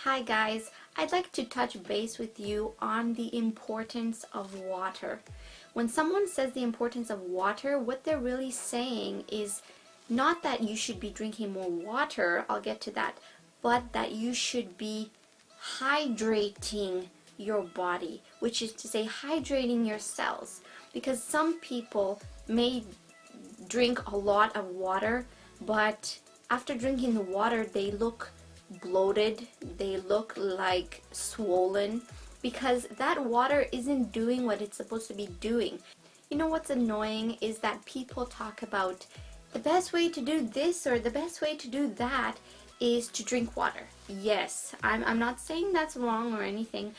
Hi guys, I'd like to touch base with you on the importance of water. When someone says the importance of water, what they're really saying is not that you should be drinking more water, I'll get to that, but that you should be hydrating your body, which is to say hydrating your cells. Because some people may drink a lot of water, but after drinking the water they look bloated, they look like swollen, because that water isn't doing what it's supposed to be doing. You know what's annoying is that people talk about the best way to do this or the best way to do that is to drink water. Yes, I'm not saying that's wrong or anything,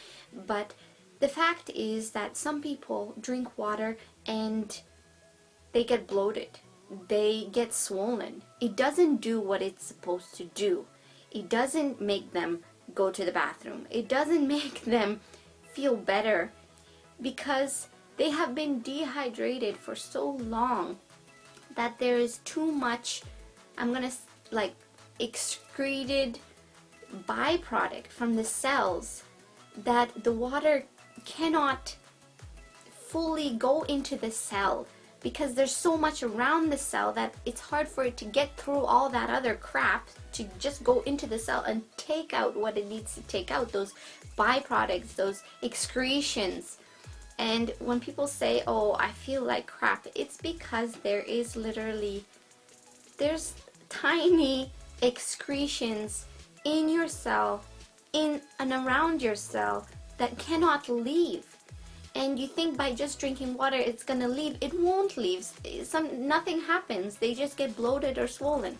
but the fact is that some people drink water and they get bloated, they get swollen. It doesn't do what it's supposed to do. It doesn't make them go to the bathroom. It doesn't make them feel better because they have been dehydrated for so long that there is too much, excreted byproduct from the cells that the water cannot fully go into the cell, because there's so much around the cell that it's hard for it to get through all that other crap to just go into the cell and take out what it needs to take out, those byproducts, those excretions. And when people say, oh, I feel like crap, it's because there's tiny excretions in your cell, in and around your cell, that cannot leave. And you think by just drinking water it's gonna leave. It won't leave. Nothing happens. They just get bloated or swollen.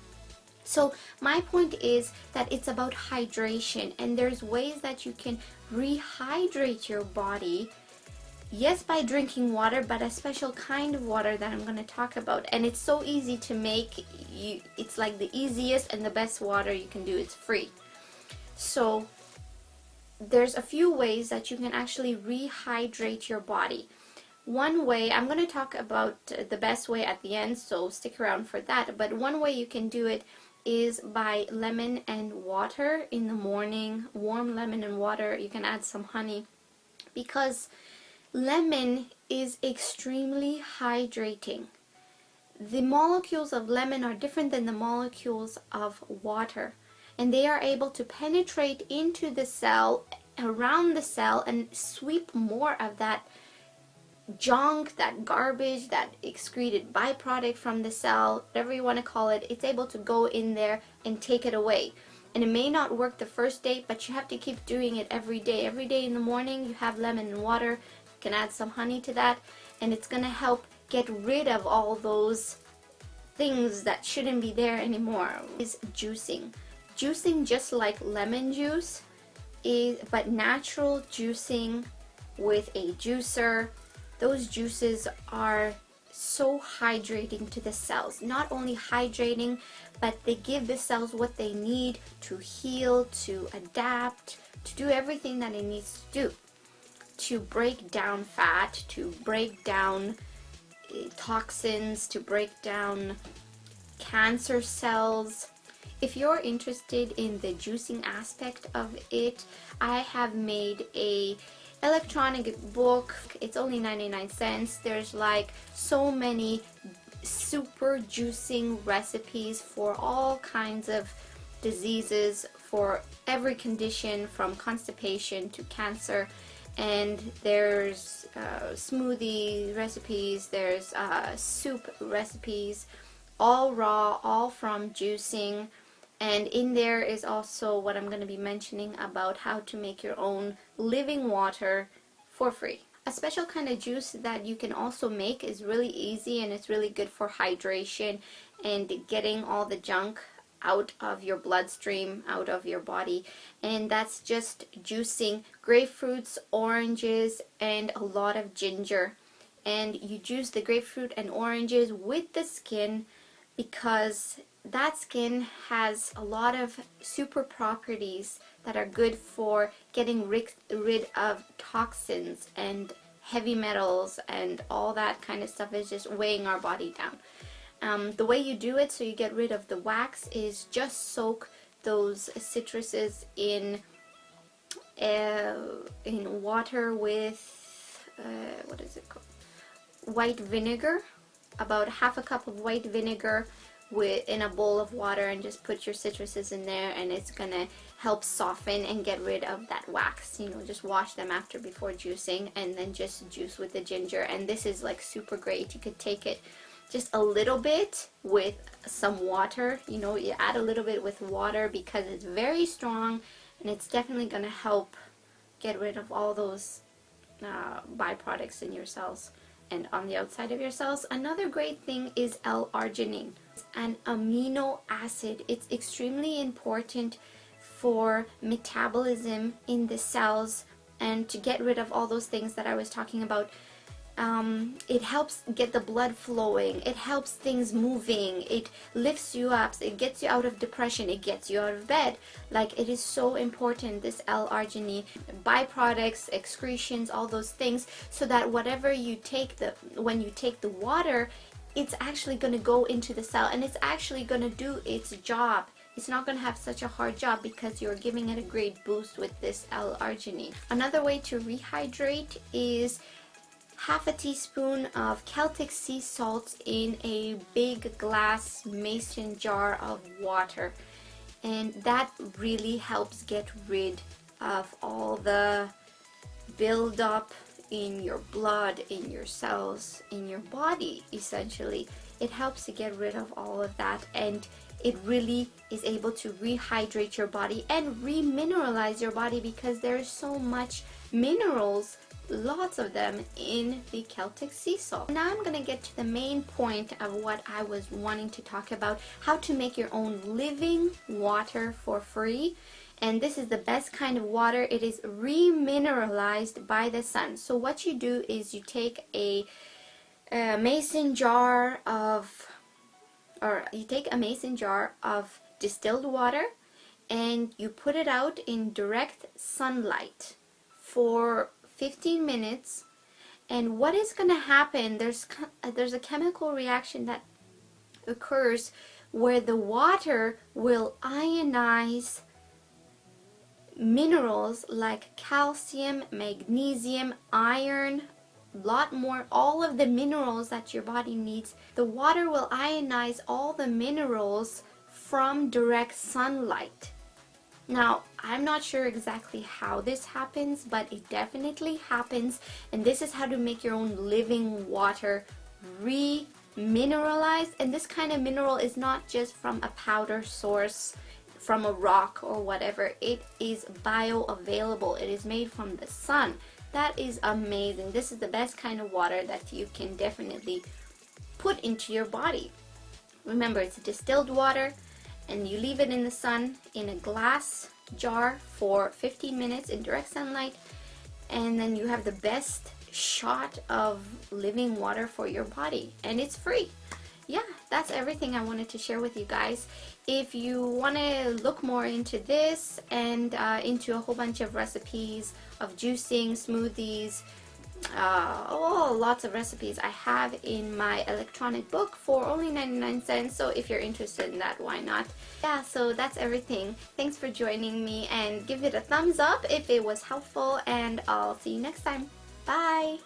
So my point is that it's about hydration, and there's ways that you can rehydrate your body. Yes, by drinking water, but a special kind of water that I'm going to talk about. And it's so easy to make. It's like the easiest and the best water you can do. It's free. So there's a few ways that you can actually rehydrate your body. One way, I'm going to talk about the best way at the end, so stick around for that. But one way you can do it is by lemon and water in the morning. Warm lemon and water. You can add some honey, because lemon is extremely hydrating. The molecules of lemon are different than the molecules of water, and they are able to penetrate into the cell, around the cell, and sweep more of that junk, that garbage, that excreted byproduct from the cell, whatever you want to call it. It's able to go in there and take it away. And it may not work the first day, but you have to keep doing it every day. Every day in the morning you have lemon and water. You can add some honey to that, and it's going to help get rid of all those things that shouldn't be there anymore. Is juicing. Juicing, just like lemon juice, but natural juicing with a juicer. Those juices are so hydrating to the cells. Not only hydrating, but they give the cells what they need to heal, to adapt, to do everything that it needs to do. To break down fat, to break down toxins, to break down cancer cells. If you're interested in the juicing aspect of it, I have made a electronic book. It's only 99 cents. There's like so many super juicing recipes for all kinds of diseases, for every condition from constipation to cancer. And there's smoothie recipes, there's soup recipes, all raw, all from juicing. And in there is also what I'm going to be mentioning about how to make your own living water for free. A special kind of juice that you can also make is really easy, and it's really good for hydration and getting all the junk out of your bloodstream, out of your body. And that's just juicing grapefruits, oranges, and a lot of ginger. And you juice the grapefruit and oranges with the skin, because that skin has a lot of super properties that are good for getting rid of toxins and heavy metals, and all that kind of stuff is just weighing our body down. The way you do it so you get rid of the wax is just soak those citruses in in water with, what is it called? White vinegar, about half a cup of white vinegar in a bowl of water, and just put your citruses in there, and it's gonna help soften and get rid of that wax. You know, just wash them after before juicing, and then just juice with the ginger. And this is like super great. You could take it just a little bit with some water. You know, you add a little bit with water because it's very strong, and it's definitely gonna help get rid of all those byproducts in your cells and on the outside of your cells. Another great thing is L-arginine. It's an amino acid. It's extremely important for metabolism in the cells and to get rid of all those things that I was talking about. It helps get the blood flowing, it helps things moving, it lifts you up, it gets you out of depression, it gets you out of bed. Like, it is so important, this L-arginine, byproducts, excretions, all those things, so that whatever you take, when you take the water, it's actually going to go into the cell, and it's actually going to do its job. It's not going to have such a hard job because you're giving it a great boost with this L-arginine. Another way to rehydrate is half a teaspoon of Celtic sea salt in a big glass mason jar of water, and that really helps get rid of all the buildup in your blood, in your cells, in your body. Essentially, it helps to get rid of all of that, and it really is able to rehydrate your body and remineralize your body, because there's so much minerals, lots of them, in the Celtic sea salt. Now I'm gonna get to the main point of what I was wanting to talk about: how to make your own living water for free. And this is the best kind of water. It is remineralized by the sun. So what you do is you take a mason jar of distilled water, and you put it out in direct sunlight for 15 minutes. And what is going to happen, there's a chemical reaction that occurs where the water will ionize minerals like calcium, magnesium, iron, lot more, all of the minerals that your body needs. The water will ionize all the minerals from direct sunlight. Now, I'm not sure exactly how this happens, but it definitely happens, and this is how to make your own living water remineralized. And this kind of mineral is not just from a powder source, from a rock or whatever. It is bioavailable. It is made from the sun. That is amazing. This is the best kind of water that you can definitely put into your body. Remember, it's distilled water, and you leave it in the sun in a glass jar for 15 minutes in direct sunlight, and then you have the best shot of living water for your body, and it's free. Yeah, that's everything I wanted to share with you guys. If you want to look more into this and into a whole bunch of recipes of juicing, smoothies, lots of recipes I have in my electronic book for only 99 cents. So if you're interested in that, why not? Yeah, so that's everything. Thanks for joining me, and give it a thumbs up if it was helpful, and I'll see you next time. Bye!